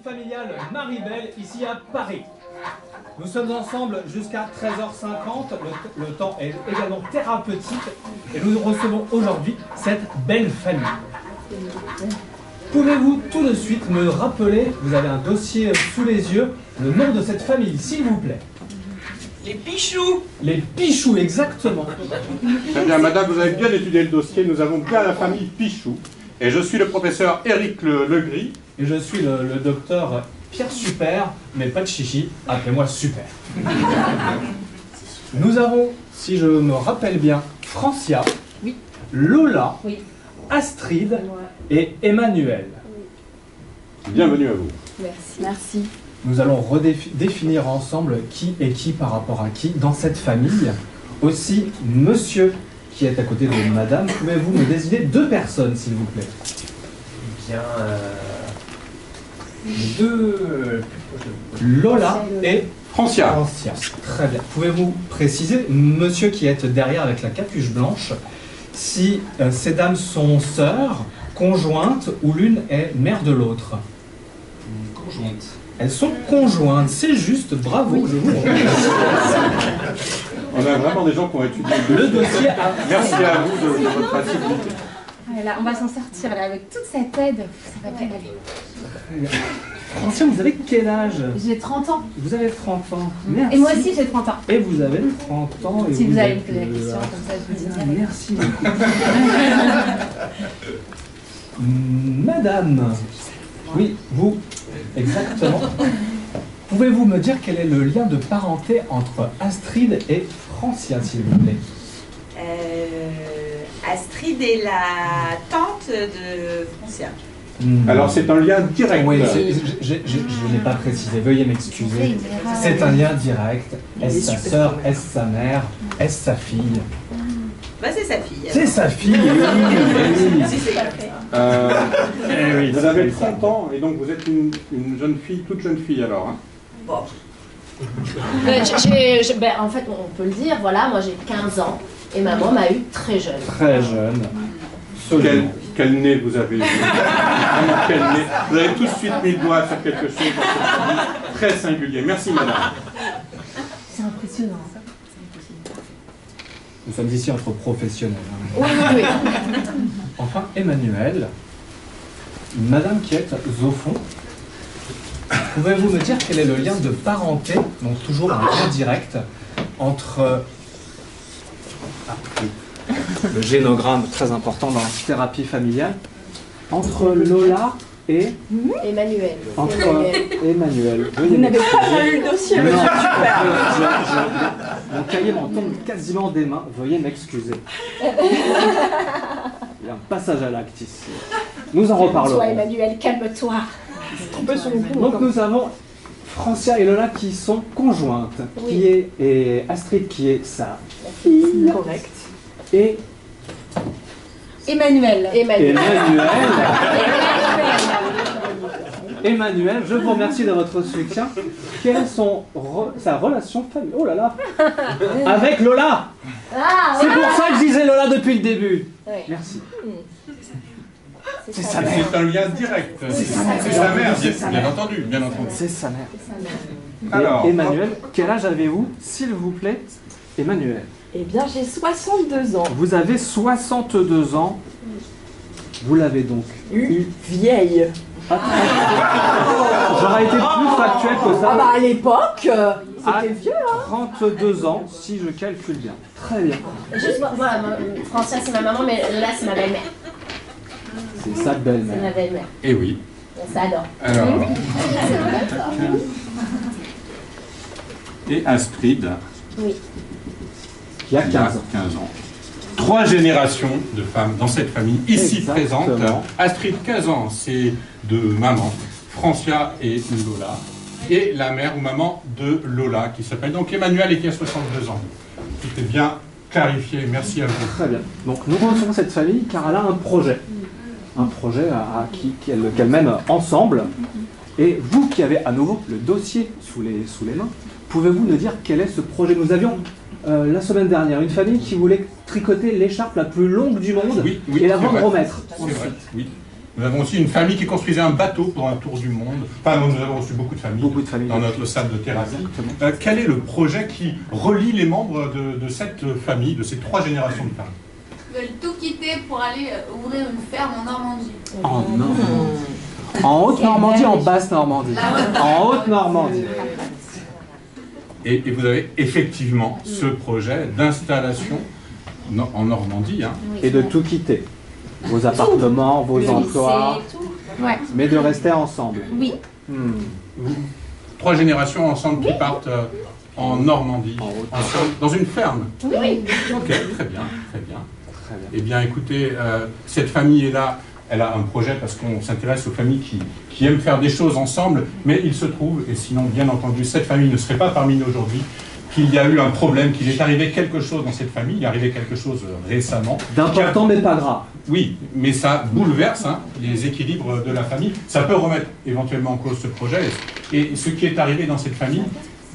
familiale Maribel, ici à Paris. Nous sommes ensemble jusqu'à 13h50, le temps est également thérapeutique et nous recevons aujourd'hui cette belle famille. Pouvez-vous tout de suite me rappeler, vous avez un dossier sous les yeux, le nom de cette famille, s'il vous plaît? Les Pichoux. Les Pichoux, exactement. Très bien, madame, vous avez bien étudié le dossier, nous avons bien la famille Pichoux. Et je suis le professeur Éric Legris. Et je suis le docteur Pierre Super, mais pas de chichi, appelez-moi Super. Nous avons, si je me rappelle bien, Francia, oui. Lola, oui. Astrid et Emmanuel. Bienvenue à vous. Merci. Merci. Nous allons redéfinir ensemble qui est qui par rapport à qui dans cette famille. Aussi, monsieur qui est à côté de madame, pouvez-vous me désigner deux personnes, s'il vous plaît? Bien, les deux... Lola et Francia. Francia. Très bien. Pouvez-vous préciser, monsieur qui est derrière avec la capuche blanche, si ces dames sont sœurs, conjointes ou l'une est mère de l'autre? Conjointe. Elles sont conjointes, c'est juste, bravo, je vous remercie. On a vraiment des gens qui ont étudié Le dossier. Merci à vous de votre assiduité. Voilà, on va s'en sortir là, avec toute cette aide. Ça va bien aller. Francia, vous avez quel âge? J'ai 30 ans. Vous avez 30 ans. Merci. Et moi aussi j'ai 30 ans. Et vous avez 30 ans. Et Si vous allez me êtes, poser la question, comme ça je vous dis direct. Merci beaucoup. Madame. Oui, vous. Exactement. Pouvez-vous me dire quel est le lien de parenté entre Astrid et Francia, s'il vous plaît? Astrid est la tante de Francia. Alors c'est un lien direct. Oui, je n'ai pas précisé, veuillez m'excuser. C'est un lien direct. Est-ce sa sœur, est-ce sa mère, est-ce sa fille? Bah c'est sa fille. C'est sa fille, oui. Si c'est comme ça. Vous avez 30 ans et donc vous êtes une jeune fille, toute jeune fille alors. Hein. Bon. En fait, on peut le dire, voilà, moi j'ai 15 ans et maman m'a eu très jeune. Très jeune. Quel nez vous avez eu? Vraiment, quel nez. Vous avez tout de suite mis le doigt sur quelque chose de très singulier. Merci madame. C'est impressionnant. Nous sommes ici entre professionnels. Hein. Oui, oui, oui. Enfin, Emmanuel, madame qui est au fond, pouvez-vous me dire quel est le lien de parenté, donc toujours un lien direct, entre le génogramme très important dans la thérapie familiale, entre Lola et Emmanuel. entre Emmanuel. Vous n'avez pas eu le dossier, monsieur Super. Mon cahier m'en tombe quasiment des mains, veuillez m'excuser. Il y a un passage à l'acte ici. Nous en reparlerons. Calme-toi, Emmanuel, calme-toi. Donc nous avons Francia et Lola qui sont conjointes, Oui. qui est, et Astrid qui est sa fille, Correct. et Emmanuel. Emmanuel, je vous remercie de votre soutien. Quelle est sa relation familiale? Oh là là, avec Lola. Ah, C'est pour ça que je disais Lola depuis le début. oui. Merci. C'est sa mère. C'est un lien direct. C'est sa mère, bien entendu, bien entendu. C'est sa mère. Alors, Et Emmanuel, quel âge avez-vous, s'il vous plaît? Emmanuel. Eh bien, j'ai 62 ans. Vous avez 62 ans. Vous l'avez donc eu. Vieille. J'aurais été plus factuel que ça. Ah bah à l'époque, À c'était vieux, hein. 32 ans, si je calcule bien. Très bien. Juste, voilà, Francia c'est ma maman, mais là c'est ma belle-mère. C'est sa C'est belle-mère. ma belle-mère. et oui. On s'adore. Alors, et Astrid, Oui. Qui a qui a 15 ans. 15 ans. 3 générations de femmes dans cette famille ici Exactement. présente. Astrid, 15 ans, c'est de maman. Francia et Lola. Et la mère ou maman de Lola, qui s'appelle donc Emmanuel et qui a 62 ans. Tout est bien clarifié, merci à vous. Très bien. Donc nous recevons cette famille car elle a un projet. Un projet qu'elle mène ensemble. Et vous qui avez à nouveau le dossier sous les mains, pouvez-vous nous dire quel est ce projet? Nous avions la semaine dernière une famille qui voulait tricoter l'écharpe la plus longue du monde Oui, et la c'est vendre vrai. au maître. C'est vrai, oui. Nous avons aussi une famille qui construisait un bateau pour un tour du monde. Enfin, nous avons reçu beaucoup de familles, dans notre salle de thérapie. Quel est le projet qui relie les membres de cette famille, de ces 3 générations de femmes? Ils veulent tout quitter pour aller ouvrir une ferme en Normandie. En Normandie. En Haute-Normandie, en Basse-Normandie. En Haute-Normandie. Et vous avez effectivement ce projet d'installation en Normandie. Hein. Et de tout quitter. Vos appartements, vos emplois, Ouais. mais de rester ensemble. Oui. 3 générations ensemble qui partent en Normandie, ensemble, dans une ferme. Oui. Ok, très bien, très bien. Eh bien, écoutez, cette famille est là. Elle a un projet parce qu'on s'intéresse aux familles qui aiment faire des choses ensemble, mais il se trouve, et sinon, bien entendu, cette famille ne serait pas parmi nous aujourd'hui, qu'il y a eu un problème, qu'il est arrivé quelque chose dans cette famille, il est arrivé quelque chose récemment. D'important, mais pas grave. Oui, mais ça bouleverse les équilibres de la famille. Ça peut remettre éventuellement en cause ce projet. Et ce qui est arrivé dans cette famille,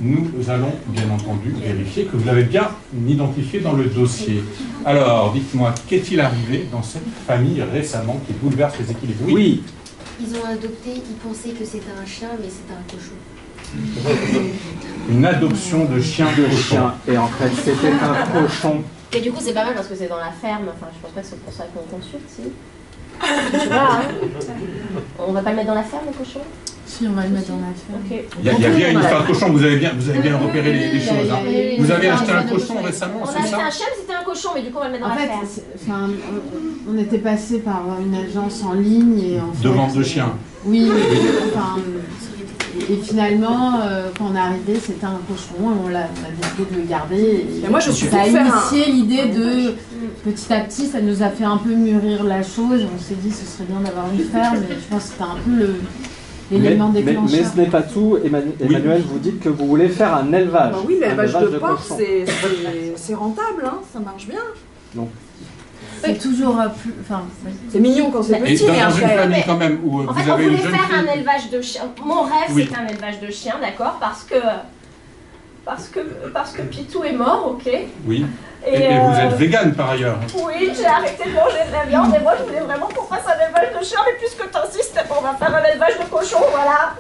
nous allons bien entendu vérifier que vous l'avez bien identifié dans le dossier. Alors, dites-moi, qu'est-il arrivé dans cette famille récemment qui bouleverse les équilibres? Oui. Ils ont adopté, ils pensaient que c'était un chien, mais c'était un cochon. Une adoption de chien cochon. Et en fait, c'était un cochon. Et du coup, c'est pas mal parce que c'est dans la ferme. Enfin, je pense pas que c'est pour ça qu'on consulte, si. Je sais pas, hein. On va pas le mettre dans la ferme, le cochon? Si, on va le mettre dans la ferme. Ok. Il y a bien une histoire de cochon, vous avez bien repéré les choses. Hein. Vous avez acheté un cochon récemment, On a c'est acheté ça? un chien, mais c'était un cochon, mais du coup, on va le mettre dans En la fait, ferme. on était passé par une agence en ligne et en fait, De vente de chiens. Oui, enfin, et finalement, quand on est arrivé, c'était un cochon et on a décidé de le garder. Et moi, je suis ça a pour faire initié l'idée de, petit à petit, ça nous a fait un peu mûrir la chose. On s'est dit, ce serait bien d'avoir une ferme, et je pense que c'était un peu l'élément déclencheur. Mais ce n'est pas tout, Emmanuel, vous dites que vous voulez faire un élevage. Oui, l'élevage de porc, cochons. c'est rentable, hein, ça marche bien. Donc, C'est toujours plus... Enfin, c'est mignon quand c'est Et petit, dans mais une après... famille quand même où En vous fait, on avez voulait une jeune faire fille. un élevage de chiens. Mon rêve, Oui. c'est un élevage de chiens, d'accord, parce que Pitou est mort, ok. Oui. Et vous êtes végane par ailleurs. Oui, j'ai arrêté de manger de la viande et moi je voulais vraiment qu'on fasse un élevage de chiens, mais puisque t'insistes, on va faire un élevage de cochons, voilà.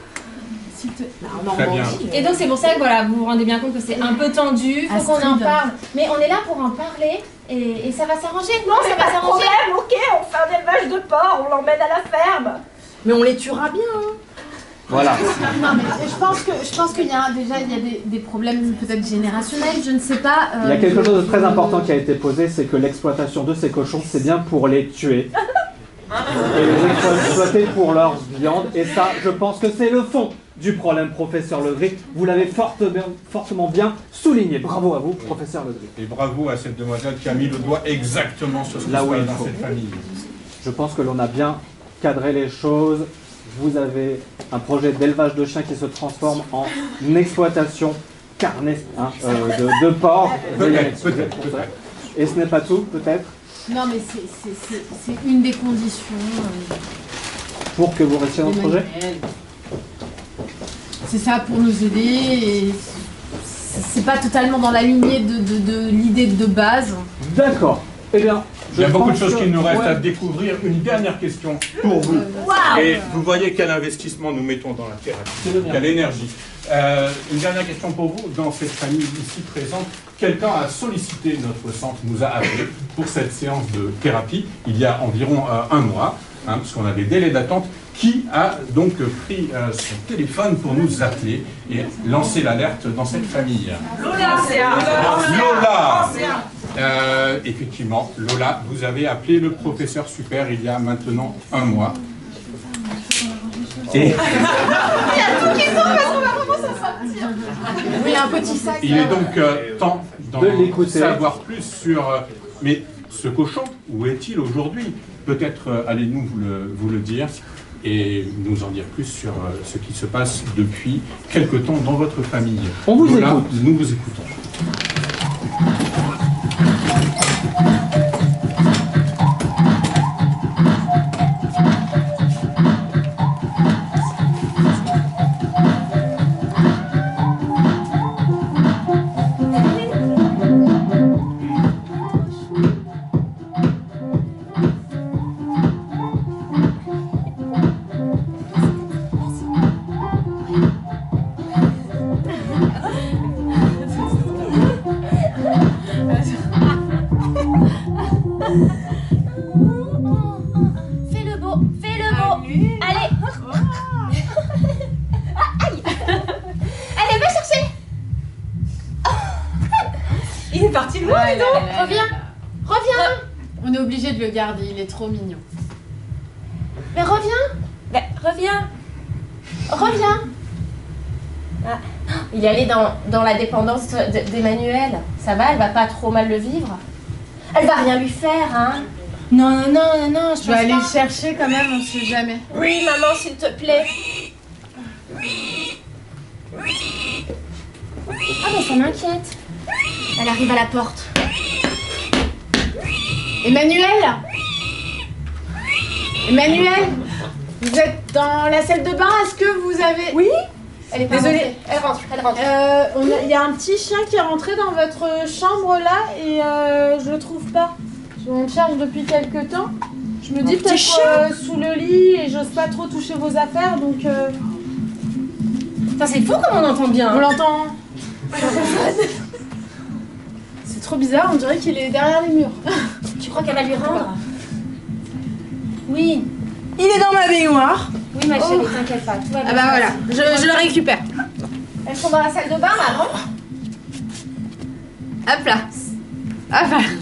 Très bien. Et donc c'est pour ça que voilà, vous vous rendez bien compte que c'est un peu tendu, faut qu'on en Astrid. parle. Mais on est là pour en parler et ça va s'arranger. Non, Mais ça va pas de s'arranger. problème, ok, on fait un élevage de porc, on l'emmène à la ferme. Mais on les tuera bien, hein. voilà. non, mais je pense qu'il y a déjà des problèmes peut-être générationnels, je ne sais pas. Il y a quelque chose de très important qui a été posé, c'est que l'exploitation de ces cochons, c'est bien pour les tuer. Et les exploiter pour leur viande. Et ça, je pense que c'est le fond du problème, professeur Legris. Vous l'avez fortement bien souligné. Bravo à vous, professeur Legris. Et bravo à cette demoiselle qui a mis le doigt exactement sur ce qui Là se où passe il dans faut. cette famille. Je pense que l'on a bien cadré les choses. Vous avez un projet d'élevage de chiens qui se transforme en exploitation carnée de porc. Peut-être. Et ce n'est pas tout, peut-être, Non, mais c'est une des conditions. pour que vous restiez dans le projet. C'est ça pour nous aider. Et c'est pas totalement dans la lignée de l'idée de base. D'accord. Eh bien, Il y a je beaucoup de pense choses que- qu'il nous reste ouais. à découvrir. Une dernière question pour vous. Waouh. Et vous voyez quel investissement nous mettons dans la thérapie, C'est le mien. quelle énergie. Une dernière question pour vous. Dans cette famille ici présente, quelqu'un a sollicité notre centre, nous a appelé pour cette séance de thérapie il y a environ un mois, parce qu'on a des délais d'attente. Qui a donc pris son téléphone pour nous appeler et lancer l'alerte dans cette famille? Lola, c'est un. Lola. Effectivement, Lola, vous avez appelé le professeur Super il y a maintenant un mois. Et Oui, un petit sac. il est donc temps De d'en l'écouter. savoir plus sur... mais ce cochon, où est-il aujourd'hui? Peut-être allez-nous vous le dire et nous en dire plus sur ce qui se passe depuis quelque temps dans votre famille. On vous Lola, écoute. nous vous écoutons. c'est loin, dis donc. Reviens. Reviens. On est obligé de le garder, il est trop mignon. Mais reviens. Ben, reviens. Reviens. Ah. Il est allé dans la dépendance d'Emmanuel. Ça va, elle va pas trop mal le vivre. Elle va rien lui faire, hein. Non, je vais aller le chercher quand même, on sait jamais. Oui, maman, s'il te plaît. Ah, mais ça m'inquiète. Elle arrive à la porte. Emmanuel, vous êtes dans la salle de bain, est-ce que vous avez... Oui. Elle est pas Désolée. rentrée. Elle rentre. Il y a un petit chien qui est rentré dans votre chambre là et je le trouve pas. On le cherche depuis quelques temps. Je me dis peut-être sous le lit et j'ose pas trop toucher vos affaires donc... Enfin, c'est fou comme on entend bien. On l'entend. C'est trop bizarre, on dirait qu'il est derrière les murs. Tu crois qu'elle va lui rendre? Oui. Il est dans ma baignoire. Oui, ma chérie, t'inquiète pas. Tout va bien. Ah bah voilà, je le récupère. Elles sont dans la salle de bain, maman. Hop là.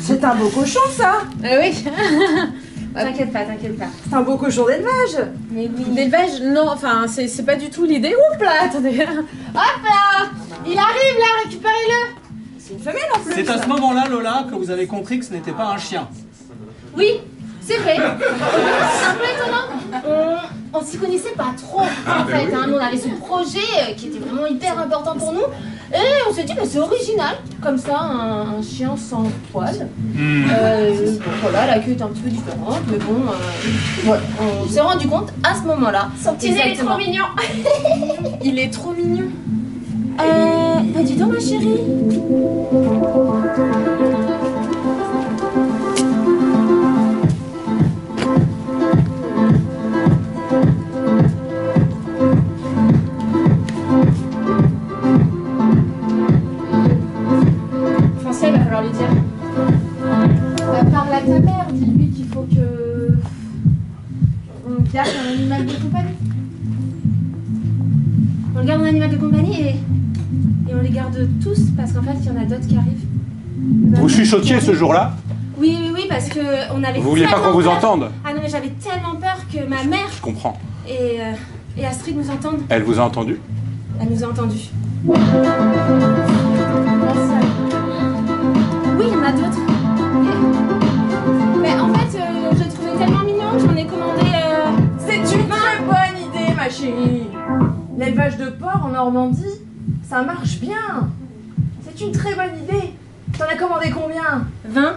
C'est un beau cochon, ça. Oui. T'inquiète pas. C'est un beau cochon d'élevage. Mais oui. L'élevage, non, enfin, c'est pas du tout l'idée. Oups là, attendez. Hop là. Il arrive là, récupérez-le. C'est une femelle en plus. C'est à ce moment-là, Lola, que vous avez compris que ce n'était pas un chien. Oui, c'est vrai. C'est un peu étonnant. On s'y connaissait pas trop, en fait. Hein. Nous, on avait ce projet qui était vraiment hyper important pour nous. Et on s'est dit, bah, c'est original. Comme ça, un chien sans poil. Bon, voilà, la queue est un petit peu différente. Mais bon, ouais, on s'est rendu compte à ce moment-là. Son petit nez est trop mignon. Il est trop mignon. Bah dis donc, ma chérie. Français, il va falloir lui dire. Parle à ta mère, dis-lui qu'il faut que... on garde un animal de compagnie. On garde un animal de compagnie et on les garde tous parce qu'en fait, il y en a d'autres qui arrivent. Vous chuchotiez ce jour-là? Oui, parce que on avait. Vous vouliez pas qu'on vous entende? Ah non, mais j'avais tellement peur que ma mère Je comprends. et Astrid nous entendent. Elle vous a entendu? Elle nous a entendus. Oui, il y en a d'autres. Mais en fait, je le trouvais tellement mignon que j'en ai commandé. C'est une très bonne idée, ma chérie. L'élevage de porc en Normandie, ça marche bien. C'est une très bonne idée. T'en as commandé combien? 20.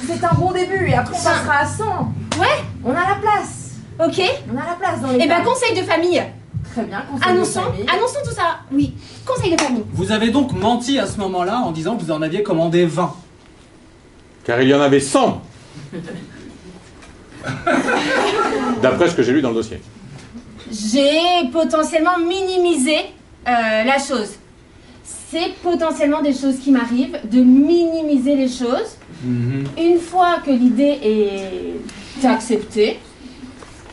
C'est un bon début et après on passera à 100. Ouais. On a la place. Ok. On a la place dans les Et ben, tables. conseil de famille. Très bien, conseil de famille. Annonçons tout ça. Oui. Conseil de famille. Vous avez donc menti à ce moment-là en disant que vous en aviez commandé 20. Car il y en avait 100. D'après ce que j'ai lu dans le dossier. J'ai potentiellement minimisé la chose. C'est potentiellement des choses qui m'arrivent, de minimiser les choses. Une fois que l'idée est acceptée,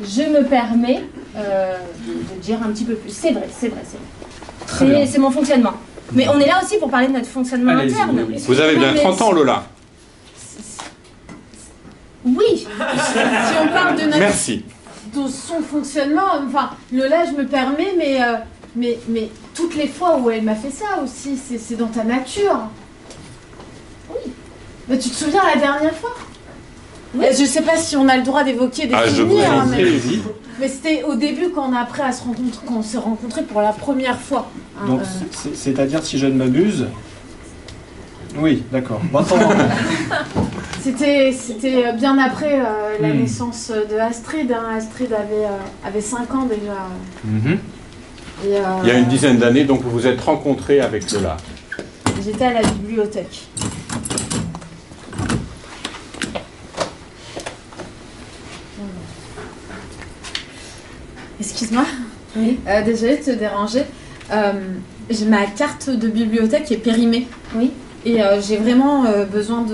je me permets de dire un petit peu plus. C'est vrai. C'est mon fonctionnement. Mais on est là aussi pour parler de notre fonctionnement interne. Vous avez bien 30 ans, Lola. Oui. Si on parle de notre... Merci. de son fonctionnement, enfin, Lola, je me permets, mais toutes les fois où elle m'a fait ça aussi, c'est dans ta nature. Oui. Mais tu te souviens la dernière fois? Oui. Je sais pas si on a le droit d'évoquer des souvenirs, hein, mais c'était au début quand on a appris à se rencontrer, quand on s'est rencontrés pour la première fois. Hein, Donc, c'est-à-dire, si je ne m'abuse... Oui, d'accord. Bon, C'était bien après la naissance de Astrid. Hein. Astrid avait 5 ans déjà. Et, il y a une dizaine d'années, donc vous vous êtes rencontrés avec Lola. J'étais à la bibliothèque. Excuse-moi. Oui. Désolée de te déranger. Ma carte de bibliothèque est périmée. Oui. Et j'ai vraiment besoin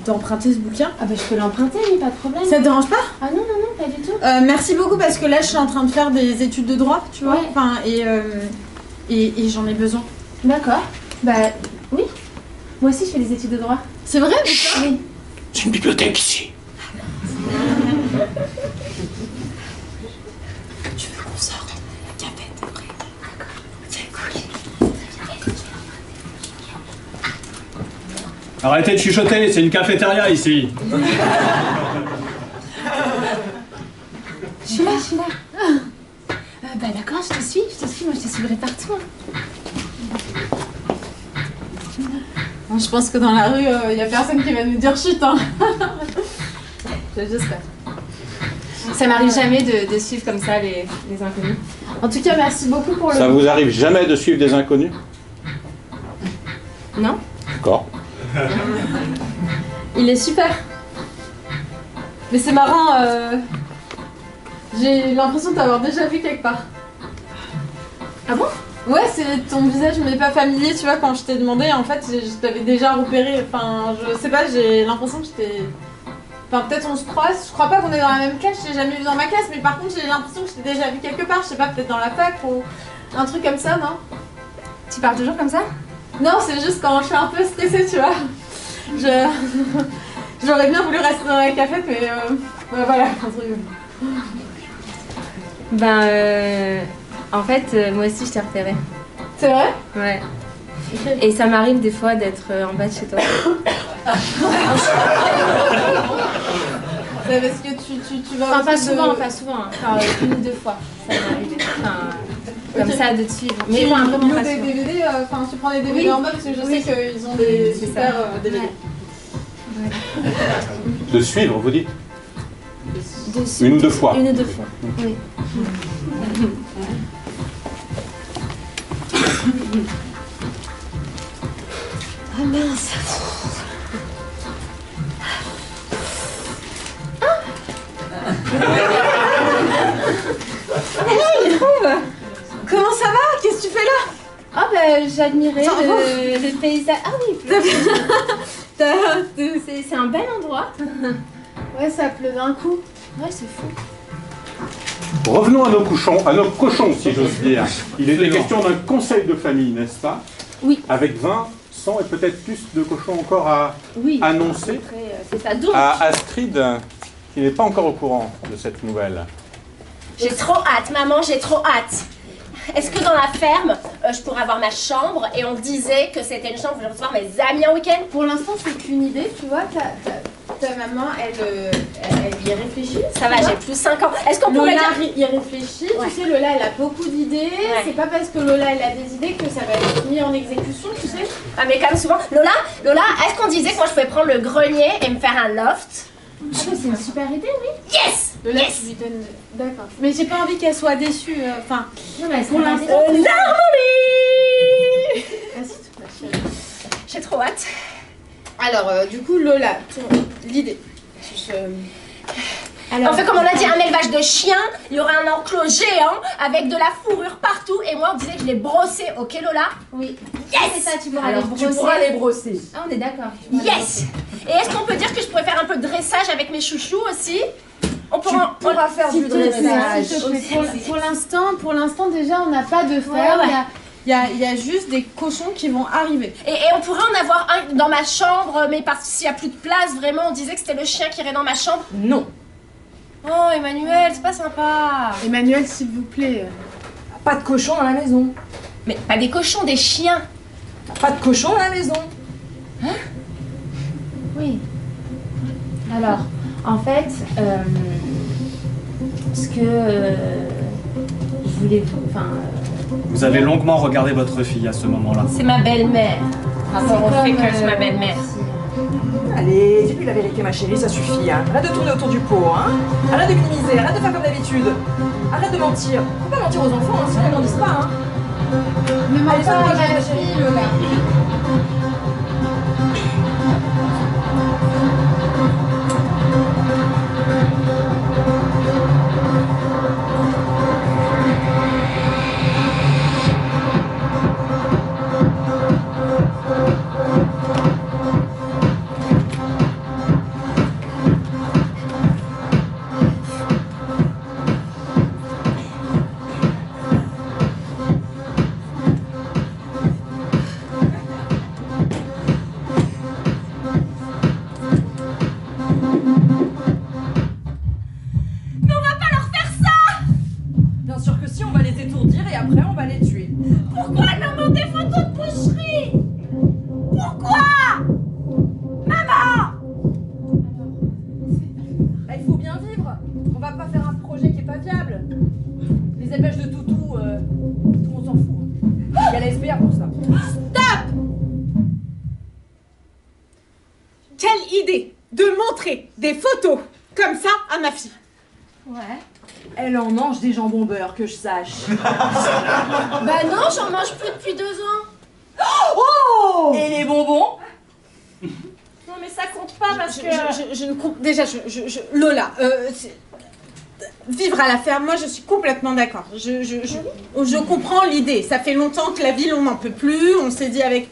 d'emprunter ce bouquin. Ah bah je peux l'emprunter, oui, pas de problème. Ça te dérange pas? Ah non, pas du tout. Merci beaucoup parce que là je suis en train de faire des études de droit, tu vois. Ouais. Enfin, et j'en ai besoin. D'accord. Bah oui. Moi aussi, je fais des études de droit. C'est vrai ou pas? Oui. C'est une bibliothèque ici. Tu veux qu'on sorte la cafette après? D'accord. C'est cool. Arrêtez de chuchoter, c'est une cafétéria ici. Je suis là, je suis là. Bah d'accord, je te suis, moi je te suivrai partout. Bon, je pense que dans la rue, il y a personne qui va nous dire chut, hein. J'espère. Ça m'arrive jamais de suivre comme ça les inconnus. En tout cas, merci beaucoup pour le... Ça vous arrive jamais de suivre des inconnus? Non? D'accord. Il est super. Mais c'est marrant, j'ai l'impression de t'avoir déjà vu quelque part. Ah bon? Ouais, c'est ton visage mais pas familier, tu vois, quand je t'ai demandé, en fait, je t'avais déjà repéré, enfin, je sais pas, j'ai l'impression que j'étais... Enfin, peut-être on se croise, je crois pas qu'on est dans la même classe, je t'ai jamais vu dans ma classe, mais par contre, j'ai l'impression que je t'ai déjà vu quelque part, je sais pas, peut-être dans la fac ou un truc comme ça, non? Tu parles toujours comme ça? Non, c'est juste quand je suis un peu stressée, tu vois. J'aurais bien voulu rester dans la cafette, mais ouais, voilà, un truc... En fait, moi aussi je t'ai repéré. C'est vrai? Ouais. Et ça m'arrive des fois d'être en bas de chez toi. C'est parce que tu vas... Enfin, pas souvent, pas souvent. Enfin, une ou deux fois. Ça m'est arrivé. Enfin, comme ça, de te suivre. Mais tu enfin, vraiment pas des souvent. DVD, enfin, tu prends des DVD Oui. en bas parce que je sais qu'ils ont des C'est super ça. DVD. Ouais. De suivre, vous dites? Dessus. Une ou deux fois? Une ou deux fois, oui. Ah mince. Comment ça va? Qu'est-ce que tu fais là? Ah bah j'admirais le paysage. Ah oui. C'est un bel endroit. Ouais, ça pleut d'un coup. Ouais, c'est fou. Revenons à nos cochons, si j'ose dire. Il était question d'un conseil de famille, n'est-ce pas? Oui. Avec 20, 100 et peut-être plus de cochons encore à annoncer. C'est ça. Donc, À Astrid, qui n'est pas encore au courant de cette nouvelle. J'ai trop hâte, maman, j'ai trop hâte. Est-ce que dans la ferme, je pourrais avoir ma chambre et on disait que c'était une chambre où je vais recevoir mes amis en week-end? Pour l'instant, c'est qu'une idée, tu vois. Ta maman, elle y réfléchit. Ça va, j'ai plus 5 ans. Est-ce qu'on pourrait Lola dire... y réfléchit. Ouais. Tu sais, Lola, elle a beaucoup d'idées. Ouais. C'est pas parce que Lola, elle a des idées que ça va être mis en exécution, tu sais. Ah mais comme souvent... Lola, est-ce qu'on disait que moi je pouvais prendre le grenier et me faire un loft? Ah, mais c'est une super idée, oui. Yes! Lola, Yes! tu lui donnes... D'accord. Mais j'ai pas envie qu'elle soit déçue. Enfin, non, mais pour l'instant... Normally! Assieds-toi, chérie. J'ai trop hâte. Alors, du coup, Lola, l'idée. Alors, on fait comme on a dit, un élevage de chiens, il y aura un enclos géant avec de la fourrure partout et moi on disait que je les brossais, ok Lola? oui. Yes! C'est ça, tu pourras Alors, les tu brosser. pourras les brosser. Ah, on est d'accord. tu pourras les Yes! Et est-ce qu'on peut dire que je pourrais faire un peu de dressage avec mes chouchous aussi? On Tu pourra... pourras faire du dressage. S'il te plaît, pour l'instant, déjà, on n'a pas de ferme. Ouais. Il y a juste des cochons qui vont arriver. Et on pourrait en avoir un dans ma chambre, mais parce qu'il n'y a plus de place, vraiment, on disait que c'était le chien qui irait dans ma chambre. Non. Oh Emmanuel, c'est pas sympa. Emmanuel, s'il vous plaît. Pas de cochon dans la maison. Mais pas des cochons, des chiens. Pas de cochon dans la maison. Oui. Alors, en fait, ce que je voulais... Enfin... Vous avez longuement regardé votre fille à ce moment-là. C'est ma belle-mère. Rapport au fait que c'est ma belle-mère. Allez, dis-lui la vérité, ma chérie, ça suffit. Hein. Arrête de tourner autour du pot. Hein. Arrête de minimiser, arrête de faire comme d'habitude. Arrête de mentir. Faut pas mentir aux enfants, hein, sinon ils grandissent pas. Hein. Ne mens Allez, pas ça va, à ma la chérie. fille, Lola. et après on va les tuer. Pourquoi maman des photos de boucherie? Pourquoi? Maman! Bah, il faut bien vivre. On va pas faire un projet qui est pas viable. Les élevages de toutous, on s'en fout. Il y a la SPA pour ça. Stop! Quelle idée de montrer des photos comme ça à ma fille. Ouais. Elle en mange des jambons beurre, que je sache. Bah non, j'en mange plus depuis 2 ans. Oh! Et les bonbons? Non mais ça compte pas parce que... Je ne comprends... Déjà, Lola, vivre à la ferme, moi je suis complètement d'accord. Je comprends l'idée. Ça fait longtemps que la ville, on n'en peut plus. On s'est dit avec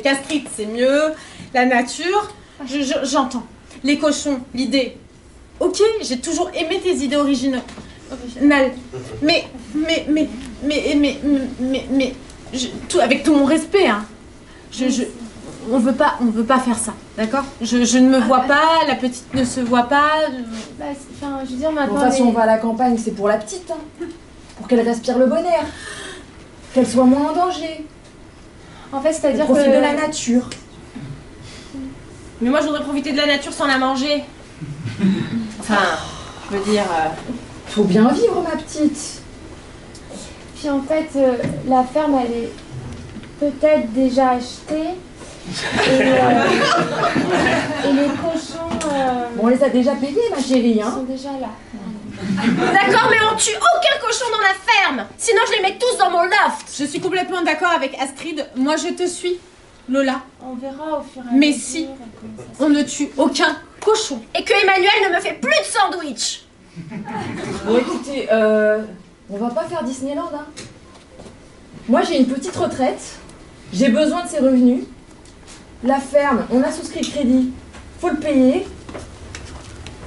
Astrid, c'est mieux. La nature, j'entends. Les cochons, l'idée. Ok, j'ai toujours aimé tes idées originales. Mais, tout, avec tout mon respect, hein. On veut pas faire ça, d'accord? Je ne me vois pas, la petite ne se voit pas. Bah, enfin, je veux dire maintenant. De toute façon, on va à la campagne, c'est pour la petite, hein. Pour qu'elle respire le bon air. Qu'elle soit moins en danger. En fait, c'est-à-dire que... Profite de la nature. Mais moi je voudrais profiter de la nature sans la manger. Enfin, je veux dire... Faut bien vivre, ma petite. Puis en fait, la ferme, elle est peut-être déjà achetée. Et les cochons... Bon, on les a déjà payés, ma chérie, Ils hein. sont déjà là. D'accord, mais on tue aucun cochon dans la ferme. Sinon je les mets tous dans mon loft. Je suis complètement d'accord avec Astrid. Moi je te suis, Lola. On verra au fur et à mesure. Mais si, on ne tue aucun cochon. Et que Emmanuel ne me fait plus de sandwich. Bon, écoutez, on va pas faire Disneyland, hein. Moi, j'ai une petite retraite. J'ai besoin de ces revenus. La ferme, on a souscrit le crédit. Faut le payer.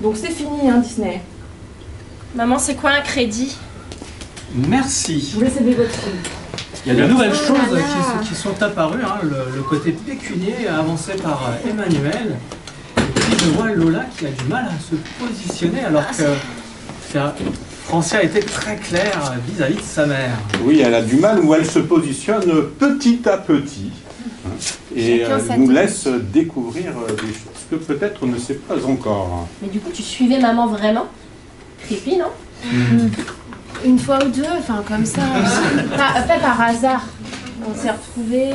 Donc c'est fini, hein, Disney. Maman, c'est quoi un crédit? Merci. Je vous laisse aider votre fille. Il y a de nouvelles choses qui sont apparues. Hein. Le côté pécunier avancé par Emmanuel. Et puis je vois Lola qui a du mal à se positionner alors que Francia était très claire vis-à-vis de sa mère. Oui, elle a du mal où elle se positionne petit à petit. Et nous laisse découvrir des choses que peut-être on ne sait pas encore. Mais du coup, tu suivais maman vraiment? Creepy, non? Une fois ou deux, enfin comme ça. Pas par hasard. On s'est retrouvés,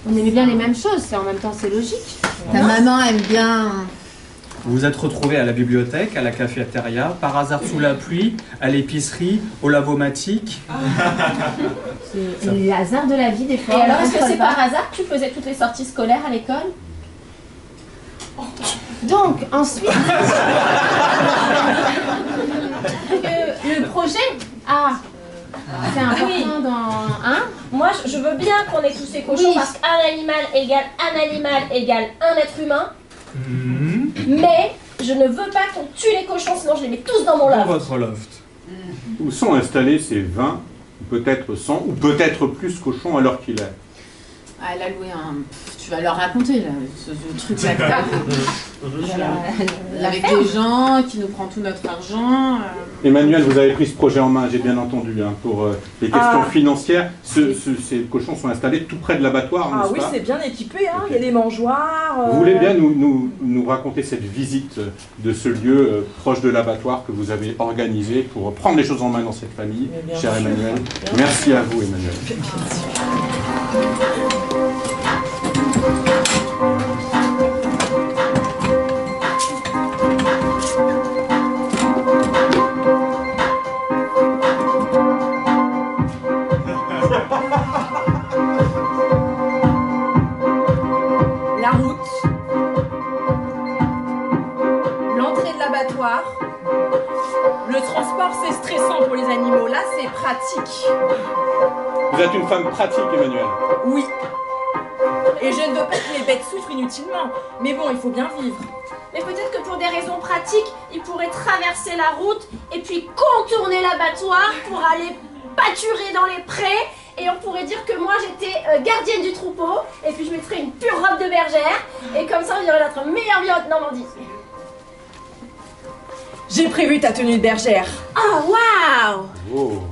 on aimait bien les mêmes choses, en même temps c'est logique. Ta maman aime bien... Vous vous êtes retrouvés à la bibliothèque, à la cafétéria, par hasard sous la pluie, à l'épicerie, au lavomatique. C'est les hasards de la vie des fois. Et alors, est-ce que c'est par hasard que tu faisais toutes les sorties scolaires à l'école? Donc, ensuite... le projet... Ah, c'est important dans... Hein? Moi, je veux bien qu'on ait tous ces cochons Oui. parce qu'un animal égale un être humain. Mais je ne veux pas qu'on tue les cochons, sinon je les mets tous dans mon Dans loft. votre loft. Où sont installés ces 20, peut-être 100, ou peut-être plus cochons à l'heure qu'il est? Ah, elle a loué un... Tu vas leur raconter, là, ce truc-là. Avec des gens qui nous prend tout notre argent. Emmanuel, vous avez pris ce projet en main, j'ai bien entendu, hein, pour les questions financières. Ces cochons sont installés tout près de l'abattoir, Ah n'est-ce oui, pas? c'est bien équipé, hein. Il y a des mangeoires. Vous voulez bien nous raconter cette visite de ce lieu proche de l'abattoir que vous avez organisé pour prendre les choses en main dans cette famille, cher Emmanuel. Merci à vous, Emmanuel. La route. L'entrée de l'abattoir. Le transport, c'est stressant pour les animaux. Là, c'est pratique. Vous êtes une femme pratique, Emmanuel. Oui. Et je ne veux pas que les bêtes souffrent inutilement. Mais bon, il faut bien vivre. Mais peut-être que pour des raisons pratiques, ils pourraient traverser la route et puis contourner l'abattoir pour aller pâturer dans les prés. Et on pourrait dire que moi j'étais gardienne du troupeau. Et puis je mettrais une pure robe de bergère. Et comme ça on dirait notre meilleure vie en Normandie. J'ai prévu ta tenue de bergère. Oh waouh! Oh.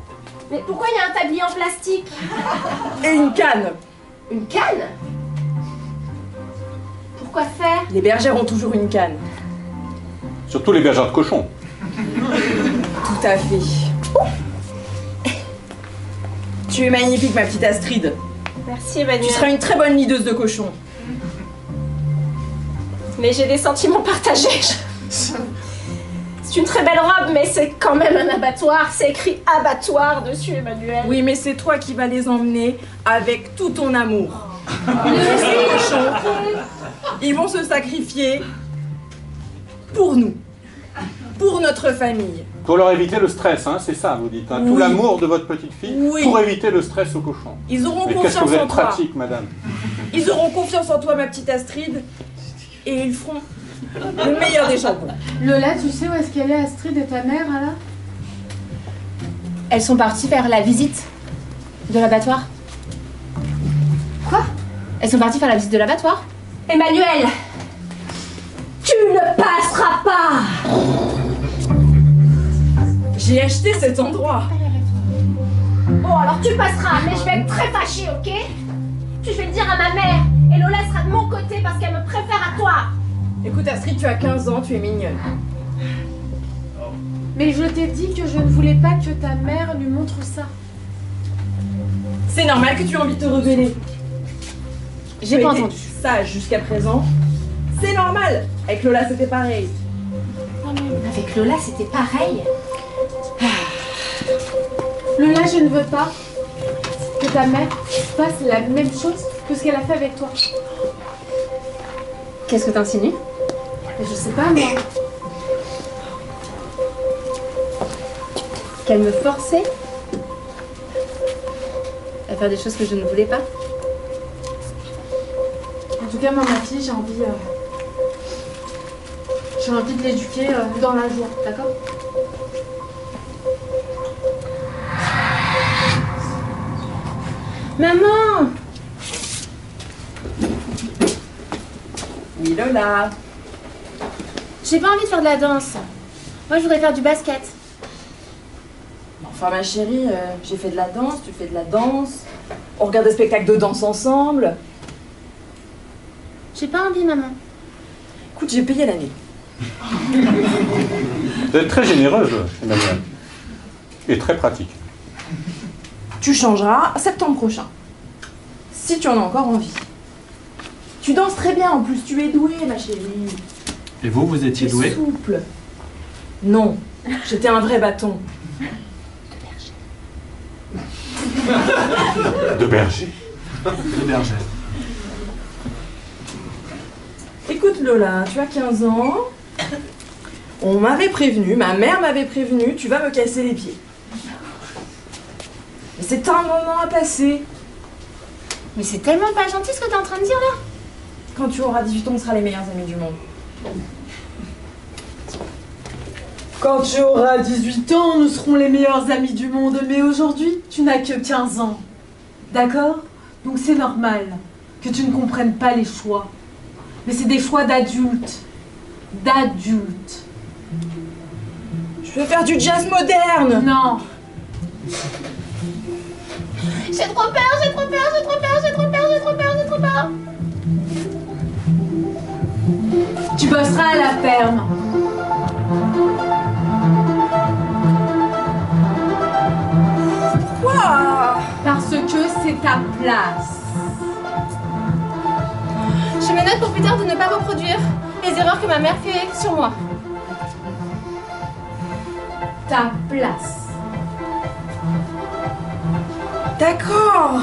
Mais pourquoi il y a un tablier en plastique? Et une canne. Une canne? Pourquoi faire? Les bergères ont toujours une canne. Surtout les bergères de cochons. Tout à fait. Tu es magnifique, ma petite Astrid. Merci Emmanuel. Tu seras une très bonne leaduse de cochons. Mais j'ai des sentiments partagés. C'est une très belle robe, mais c'est quand même un abattoir. C'est écrit abattoir dessus, Emmanuel. Oui, mais c'est toi qui vas les emmener avec tout ton amour. Ces cochons, ils vont se sacrifier pour nous, pour notre famille. Pour leur éviter le stress, hein, c'est ça, vous dites. Hein, tout Oui. l'amour de votre petite fille Oui. pour éviter le stress aux cochons. Ils auront Mais qu'est-ce que confiance vous en êtes toi. pratique, madame. Ils auront confiance en toi, ma petite Astrid, et ils feront le meilleur des jambons. Lola, tu sais où est-ce qu'elle est, Astrid et ta mère, là? Elles sont parties faire la visite de l'abattoir. Quoi? Elles sont parties faire la visite de l'abattoir. Emmanuel, tu ne passeras pas. J'ai acheté cet endroit. Bon, alors tu passeras, mais je vais être très fâchée, ok? Puis je vais le dire à ma mère, et Lola sera de mon côté parce qu'elle me préfère à toi. Écoute, Astrid, tu as 15 ans, tu es mignonne. Mais je t'ai dit que je ne voulais pas que ta mère lui montre ça. C'est normal que tu aies envie de te rebeller. J'ai Tu pas as été entendu. sage jusqu'à présent. C'est normal. Avec Lola, c'était pareil. Avec Lola, c'était pareil. Lola, je ne veux pas que ta mère fasse la même chose que ce qu'elle a fait avec toi. Qu'est-ce que t'insinues? Mais je sais pas, moi. Qu'elle me forçait à faire des choses que je ne voulais pas. En tout cas, moi, ma fille, j'ai envie de l'éduquer dans la joie, d'accord? Maman! Oui, Lola. J'ai pas envie de faire de la danse. Moi, je voudrais faire du basket. Enfin, ma chérie, j'ai fait de la danse, tu fais de la danse. On regarde des spectacles de danse ensemble. J'ai pas envie, maman. Écoute, j'ai payé l'année. Vous êtes très généreuse, Emmanuel. Et très pratique. Tu changeras septembre prochain. Si tu en as encore envie. Tu danses très bien, en plus tu es douée, ma chérie. Et vous Tu étiez es souple. Non, j'étais un vrai bâton. De berger. De bergère. Écoute Lola, tu as 15 ans. On m'avait prévenu, ma mère m'avait prévenu, tu vas me casser les pieds. Mais c'est un moment à passer. Mais c'est tellement pas gentil ce que t'es en train de dire là. Quand tu auras 18 ans, on sera les meilleurs amis du monde. Quand tu auras 18 ans, nous serons les meilleurs amis du monde. Mais aujourd'hui, tu n'as que 15 ans. D'accord? Donc c'est normal que tu ne comprennes pas les choix. Mais c'est des choix d'adultes. D'adultes. Je veux faire du jazz moderne. Non. J'ai trop peur, j'ai trop peur, j'ai trop peur, j'ai trop peur, j'ai trop peur, j'ai trop peur. Tu bosseras à la ferme. Quoi? Parce que c'est ta place. Je me note pour plus tard de ne pas reproduire les erreurs que ma mère fait sur moi. Ta place. D'accord.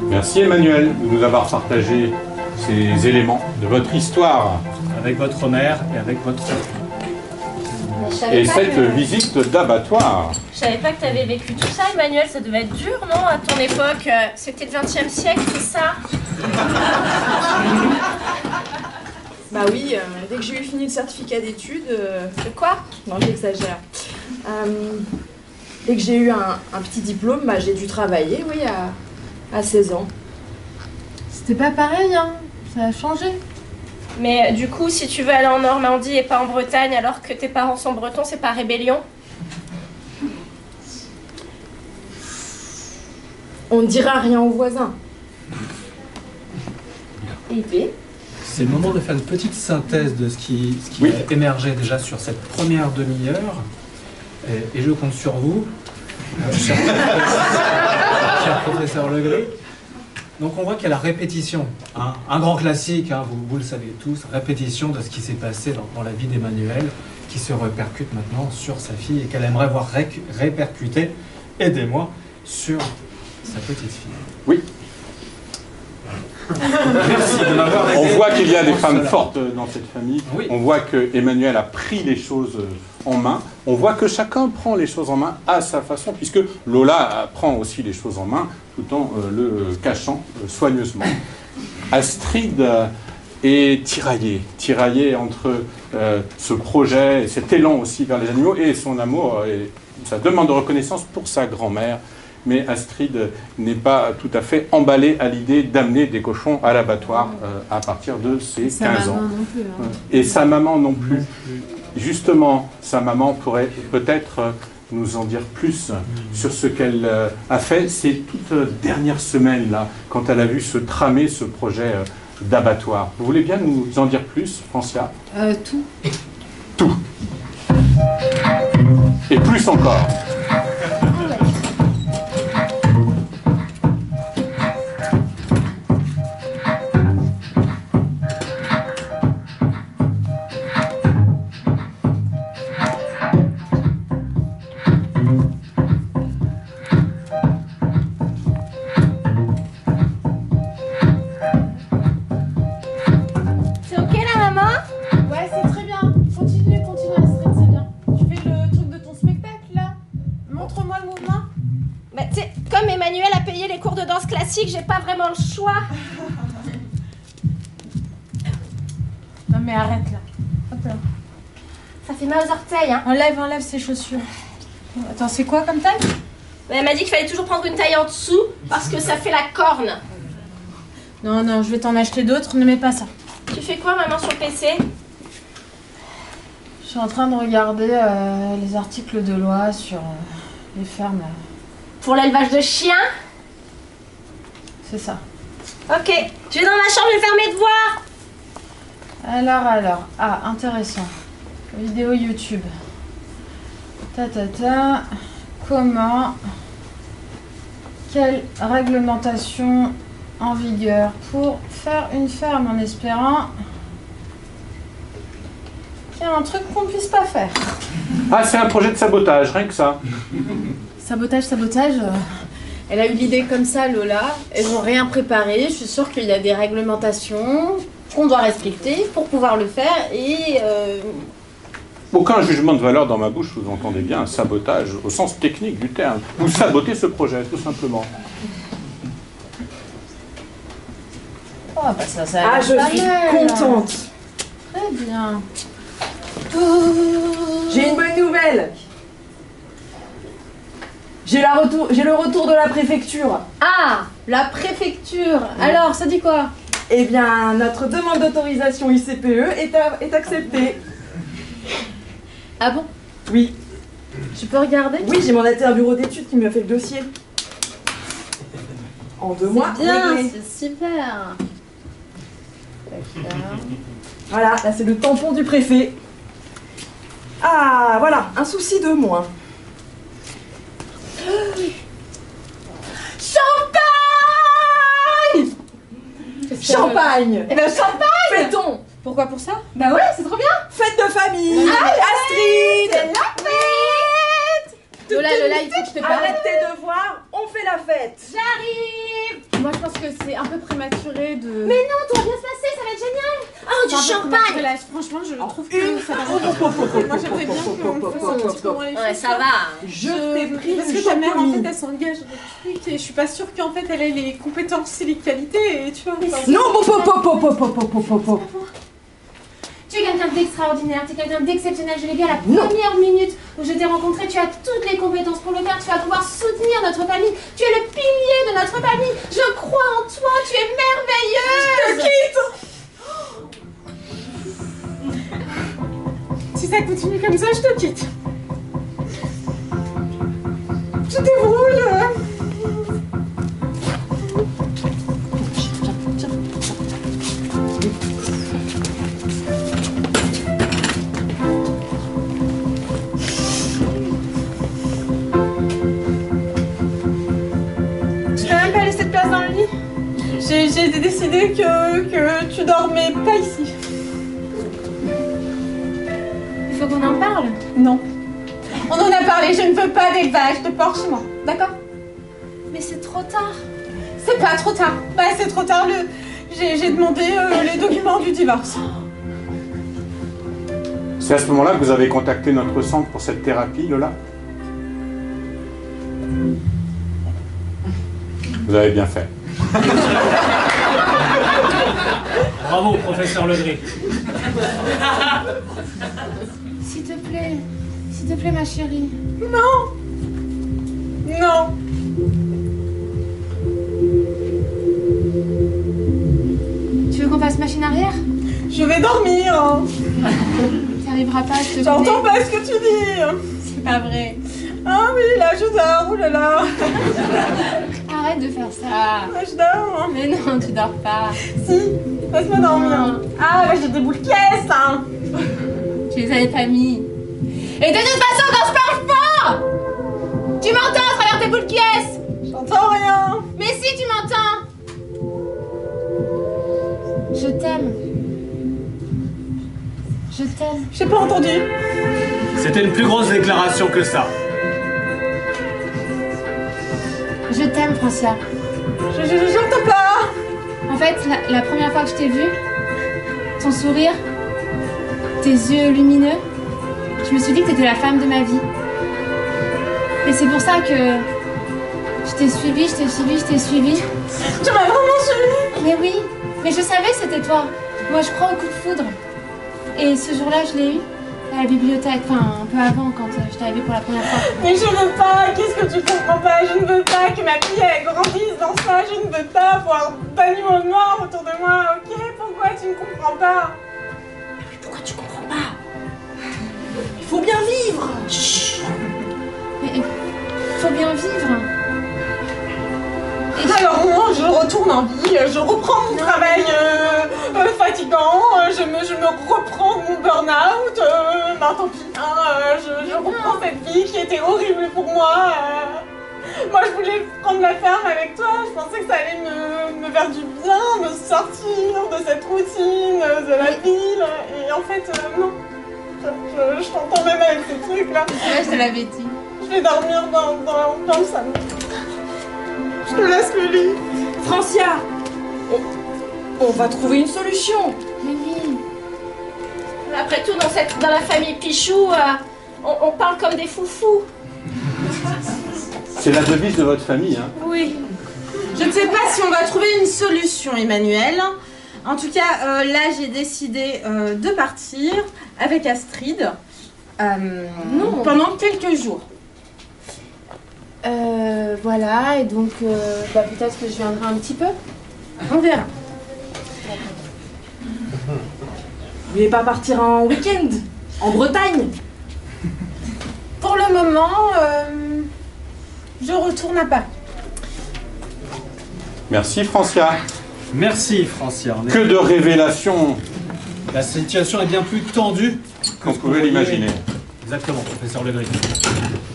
Merci Emmanuel de nous avoir partagé ces éléments de votre histoire. Avec votre mère et avec votre fille. Mais je savais Et pas cette que... visite d'abattoir. Je savais pas que t'avais vécu tout ça, Emmanuel. Ça devait être dur, non? À ton époque, c'était le 20e siècle, c'est ça? Bah oui, dès que j'ai eu fini le certificat d'études... De quoi? Non, j'exagère. Dès que j'ai eu un petit diplôme, bah, j'ai dû travailler, oui, à 16 ans. C'était pas pareil, hein. Ça a changé. Mais du coup, si tu veux aller en Normandie et pas en Bretagne alors que tes parents sont bretons, c'est pas rébellion? On ne dira rien aux voisins. Et B. C'est le moment de faire une petite synthèse de ce qui a émergé déjà sur cette première demi-heure. Et je compte sur vous, cher professeur Legré. Donc on voit qu'il y a la répétition, hein, un grand classique, hein, vous le savez tous, répétition de ce qui s'est passé dans la vie d'Emmanuel, qui se répercute maintenant sur sa fille et qu'elle aimerait voir répercuter, aidez-moi, sur sa petite fille. Oui. Merci de m'avoir aidé. On voit qu'il y a des femmes cela. fortes dans cette famille. Oui. On voit que Emmanuel a pris les choses en main. On voit que chacun prend les choses en main à sa façon, puisque Lola prend aussi les choses en main, tout en le cachant soigneusement. Astrid est tiraillée entre ce projet, et cet élan aussi vers les animaux, et son amour, et sa demande de reconnaissance pour sa grand-mère. Mais Astrid n'est pas tout à fait emballée à l'idée d'amener des cochons à l'abattoir à partir de ses 15 ans. Non plus, hein. Et sa maman non plus. Justement, sa maman pourrait peut-être nous en dire plus sur ce qu'elle a fait ces toutes dernières semaines-là, quand elle a vu se tramer ce projet d'abattoir. Vous voulez bien nous en dire plus, Francia? Tout. Tout. Et plus encore. C'est ok la maman? Ouais, c'est très bien. Continue, Astrid, c'est bien. Tu fais le truc de ton spectacle, là? Montre-moi le mouvement. Bah, tu sais, comme Emmanuel a payé les cours de danse classique, j'ai pas vraiment le choix. Non, mais arrête, là. Hop là. Ça fait mal aux orteils, hein. Enlève ses chaussures. Attends, c'est quoi comme taille? Mais elle m'a dit qu'il fallait toujours prendre une taille en dessous parce que ça fait la corne. Non, je vais t'en acheter d'autres, ne mets pas ça. Tu fais quoi, maman, sur le PC? Je suis en train de regarder les articles de loi sur les fermes, là. Pour l'élevage de chiens? C'est ça. Ok, je vais dans ma chambre, je vais faire mes devoirs. Alors. Ah, intéressant. Vidéo YouTube. Comment? Quelle réglementation en vigueur pour faire une ferme en espérant qu'il y a un truc qu'on ne puisse pas faire? Ah, c'est un projet de sabotage, rien que ça. Sabotage. Elle a eu l'idée comme ça, Lola. Elles n'ont rien préparé. Je suis sûre qu'il y a des réglementations qu'on doit respecter pour pouvoir le faire et... Aucun jugement de valeur dans ma bouche, vous entendez bien, un sabotage au sens technique du terme. Vous sabotez ce projet, tout simplement. Oh, bah ça Ah, je suis contente. Très bien. J'ai une bonne nouvelle. J'ai le retour de la préfecture. Ah, la préfecture. Alors, ça dit quoi? Eh bien, notre demande d'autorisation ICPE est acceptée. Ah bon? Oui. Je peux regarder? Oui, j'ai mandaté un bureau d'études qui me fait le dossier. En 2 mois, C'est bien, réglé. c'est super. D'accord. Voilà, là c'est le tampon du préfet. Ah, voilà, un souci de moins. Champagne! Champagne! Eh ben, champagne! Fêtons! Pourquoi pour ça? Bah ouais, c'est trop bien! Fête de famille! Astrid! C'est la fête! Lola, il faut que je te parle. Arrête tes devoirs, on fait la fête! J'arrive! Moi, je pense que c'est un peu prématuré de... Mais non, tout va bien se passer, ça va être génial. Oh, du champagne. Là, franchement, je trouve que ça va... Moi, j'aimerais bien qu'on le fasse un petit peu moins les Ouais, choses. ça va. Je t'ai pris Parce du que ta mère, en fait, champomis. elle s'engage dans le truc et je suis pas sûre qu'en fait, elle ait les compétences et les qualités et tu vois... Non, pop. Tu es quelqu'un d'extraordinaire, tu es quelqu'un d'exceptionnel. Je l'ai vu à la première minute où je t'ai rencontré. Tu as toutes les compétences pour le faire. Tu vas pouvoir soutenir notre famille. Tu es le pilier de notre famille. Je crois en toi. Tu es merveilleuse. Je te quitte! Si ça continue comme ça, je te quitte. Je débrouille. J'ai décidé que tu dormais pas ici. Il faut qu'on en parle. Non. On en a parlé, je ne veux pas d'élevage de porc chez moi. D'accord? Mais c'est trop tard. C'est pas trop tard. Bah c'est trop tard. J'ai demandé les documents du divorce. C'est à ce moment-là que vous avez contacté notre centre pour cette thérapie, Lola? Vous avez bien fait. Bravo, professeur Legris. S'il te plaît, ma chérie. Non. Non. Tu veux qu'on fasse machine arrière? Je vais dormir. Tu arriveras pas, je te J'entends pas ce que tu dis. C'est pas vrai. Ah oui, là je dors, oulala. Arrête de faire ça. Je dors. Mais non, tu dors pas. Si, laisse-moi dormir. Ah, bah j'ai des boules de caisse, hein. Tu les avais pas mis. Et de toute façon, quand je parle fort, tu m'entends à travers tes boules de caisse. J'entends rien. Mais si, tu m'entends. Je t'aime. Je t'aime. J'ai pas entendu. C'était une plus grosse déclaration que ça. Je t'aime, Francia. J'entends pas. En fait, la première fois que je t'ai vue, ton sourire, tes yeux lumineux, je me suis dit que t'étais la femme de ma vie. Et c'est pour ça que je t'ai suivi. Tu m'as vraiment suivi? Mais oui, mais je savais que c'était toi. Moi, je crois au coup de foudre. Et ce jour-là, je l'ai eu à la bibliothèque, enfin un peu avant, quand je t'avais vu pour la première fois. Mais je veux pas, qu'est-ce que tu comprends pas? Je ne veux pas que ma fille elle grandisse dans ça, je ne veux pas voir d'animaux morts autour de moi, ok? Pourquoi tu ne comprends pas? Mais pourquoi tu comprends pas? Il faut bien vivre. Chut. Mais il faut bien vivre. Alors moi, je retourne en vie, je reprends mon travail fatigant, je me reprends de mon burn-out, ben tant pis, hein, je reprends cette vie qui était horrible pour moi. Moi, je voulais prendre la ferme avec toi, je pensais que ça allait me faire du bien, me sortir de cette routine, de la ville, et en fait, non. Je t'entends même avec ces trucs-là. Ouais, je te l'avais dit. Je vais dormir dans le salon. Je te laisse le lit. Francia, on va trouver une solution. Mais oui. Après tout, dans la famille Pichou, on parle comme des foufous. C'est la devise de votre famille, hein? Oui. Je ne sais pas si on va trouver une solution, Emmanuel. En tout cas, là, j'ai décidé de partir avec Astrid pendant quelques jours. Voilà, et donc peut-être que je viendrai un petit peu. On verra. Vous voulez pas partir en week-end en Bretagne? Pour le moment, je retourne à Paris. Merci, Francia. Merci, Francia. Que de révélations. La situation est bien plus tendue qu'on pouvait l'imaginer. Exactement, professeur Legris.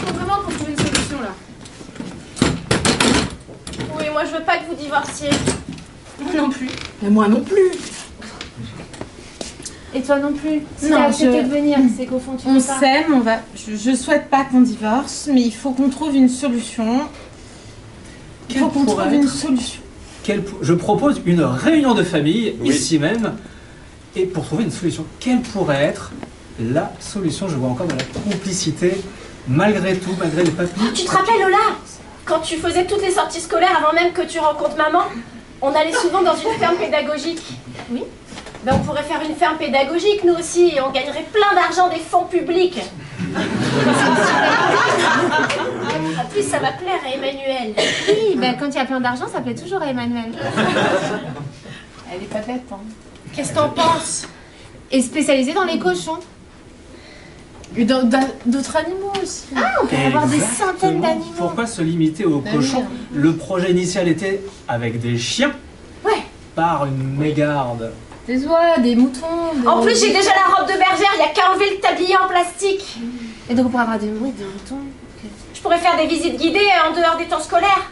Comment pour trouver une solution là? Oui, moi je veux pas que vous divorciez. Moi non plus. Mais moi non plus. Et toi non plus. Si Non, t'as accepté de venir, c'est qu'au fond tu On veux pas. s'aime, je souhaite pas qu'on divorce, mais il faut qu'on trouve une solution. Il faut qu'on trouve une solution. Je propose une réunion de famille, Oui. ici même, et pour trouver une solution. Quelle pourrait être la solution? Je vois encore de la complicité, malgré tout, malgré les papiers. Tu te rappelles, Lola, quand tu faisais toutes les sorties scolaires avant même que tu rencontres maman, on allait souvent dans une ferme pédagogique. Oui. Ben, on pourrait faire une ferme pédagogique, nous aussi, et on gagnerait plein d'argent des fonds publics. En plus, ça va plaire à Emmanuel. Oui, ben quand il y a plein d'argent, ça plaît toujours à Emmanuel. Elle est pas bête, hein. Qu'est-ce que t'en penses? Et spécialisée dans les cochons. Et d'autres animaux aussi. Ah, on peut avoir des centaines d'animaux. Pourquoi se limiter aux cochons? Le projet initial était avec des chiens. Ouais. Par une mégarde. Des oies, des moutons. En plus, j'ai déjà la robe de bergère, il n'y a qu'à enlever le tablier en plastique. Et donc on pourrait avoir des moutons. Okay. Je pourrais faire des visites guidées en dehors des temps scolaires.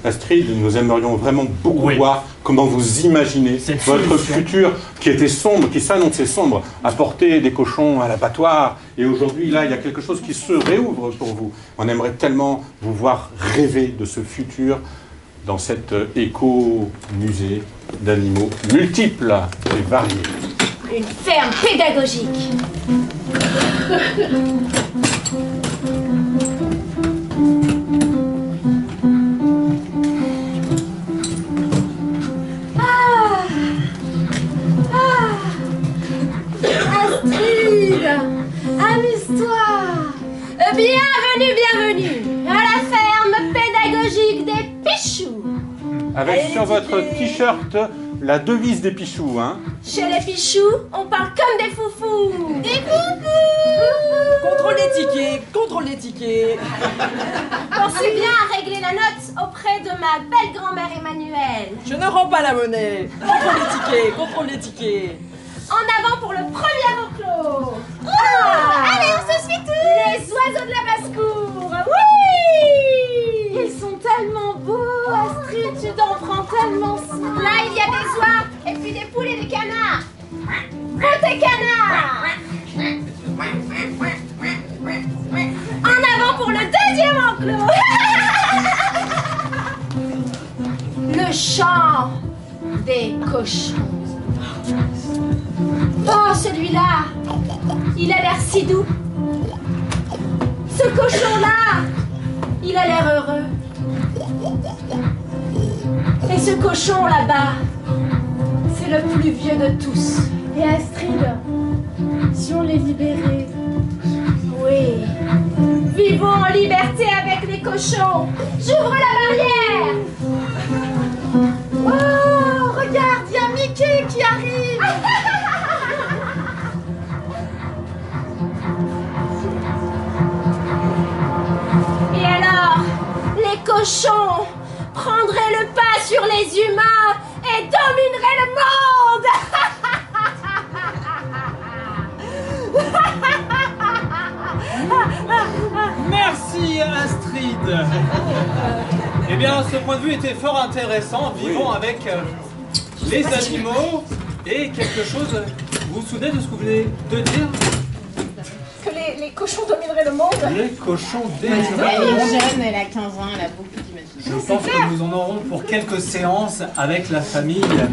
Astrid, nous aimerions vraiment beaucoup voir comment vous imaginez votre futur qui était sombre, qui s'annonçait sombre, apporter des cochons à l'abattoir. Et aujourd'hui, là, il y a quelque chose qui se réouvre pour vous. On aimerait tellement vous voir rêver de ce futur dans cet éco-musée d'animaux multiples et variés. Une ferme pédagogique. Astrid, amuse-toi. Bienvenue à la ferme pédagogique des Pichous. Avec sur votre t-shirt la devise des Pichous, hein. Chez les Pichous, on parle comme des foufous. Des foufous. Contrôle les tickets. Pensez bien à régler la note auprès de ma belle grand-mère Emmanuelle. Je ne rends pas la monnaie. Contrôle les tickets. En avant pour le premier enclos. Allez, on se suit tous. Les oiseaux de la basse-cour. Oui. Ils sont tellement beaux, Astrid, tu t'en prends tellement soin. Là, il y a des oies, et puis des poules et des canards. Votez canards. En avant pour le deuxième enclos. Le chant des cochons. Oh, celui-là, il a l'air si doux. Ce cochon-là, il a l'air heureux. Et ce cochon là-bas, c'est le plus vieux de tous. Et Astrid, si on les libérait? Oui. Vivons en liberté avec les cochons. J'ouvre la barrière. Oh, regarde, il y a Mickey qui arrive. Et alors, les cochons prendraient le pas sur les humains et domineraient le monde. Merci Astrid. Eh bien, ce point de vue était fort intéressant. Vivons avec les animaux et quelque chose. Vous vous souvenez de ce que vous venez de dire? Que les cochons domineraient le monde. Les cochons domineraient le monde. Jeune, elle a 15 ans, elle a beaucoup d'imagination. Je pense que nous en aurons pour quelques séances avec la famille que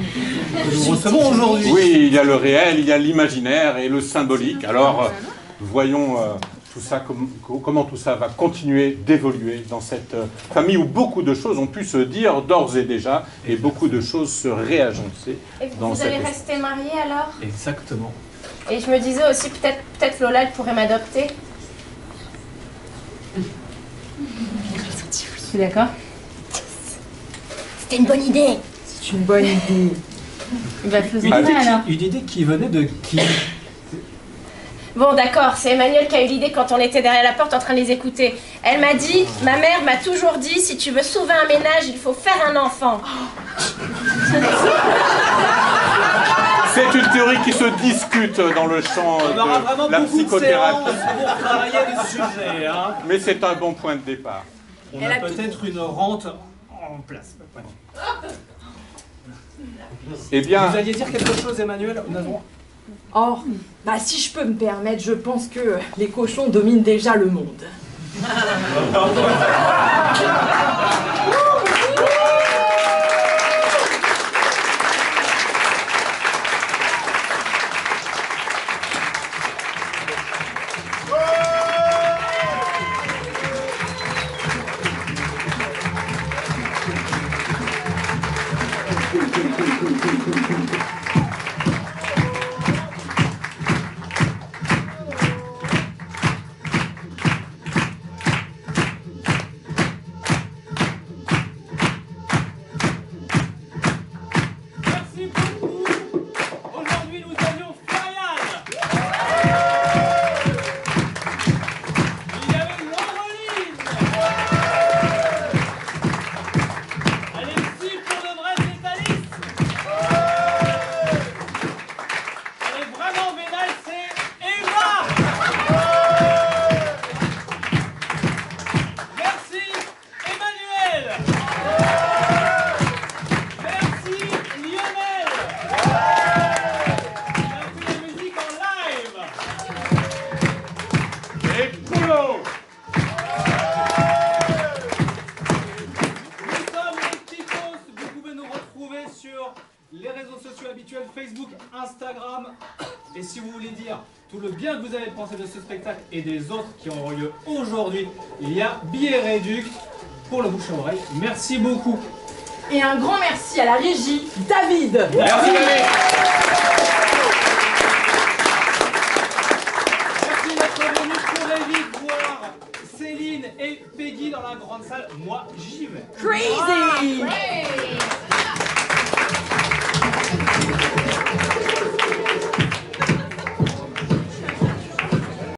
nous recevons aujourd'hui. Oui, il y a le réel, il y a l'imaginaire et le symbolique. Alors, voyons tout ça, comment tout ça va continuer d'évoluer dans cette famille où beaucoup de choses ont pu se dire d'ores et déjà et beaucoup de choses se réagencer. Et vous allez rester mariés alors? Exactement. Et je me disais aussi, peut-être Lola, elle pourrait m'adopter. Je suis d'accord. C'était une bonne idée. C'est une bonne idée. Bah, faisons ça alors. Une idée qui venait de qui? Bon, d'accord, c'est Emmanuelle qui a eu l'idée quand on était derrière la porte en train de les écouter. Elle m'a dit, ma mère m'a toujours dit, si tu veux sauver un ménage, il faut faire un enfant. C'est une théorie qui se discute dans le champ de la psychothérapie. Pour travailler le sujet, hein. Mais c'est un bon point de départ. On a peut-être une rente en place. Eh bien... Vous alliez dire quelque chose, Emmanuel? Oh, bah si je peux me permettre, je pense que les cochons dominent déjà le monde. tout le bien que vous avez pensé de ce spectacle et des autres qui auront lieu aujourd'hui, il y a billet réduc pour le bouche à oreille. Merci beaucoup. Et un grand merci à la régie, David. Merci David. Merci d'être venu. Je pourrais vite voir Céline et Peggy dans la grande salle. Moi, j'y vais. Crazy.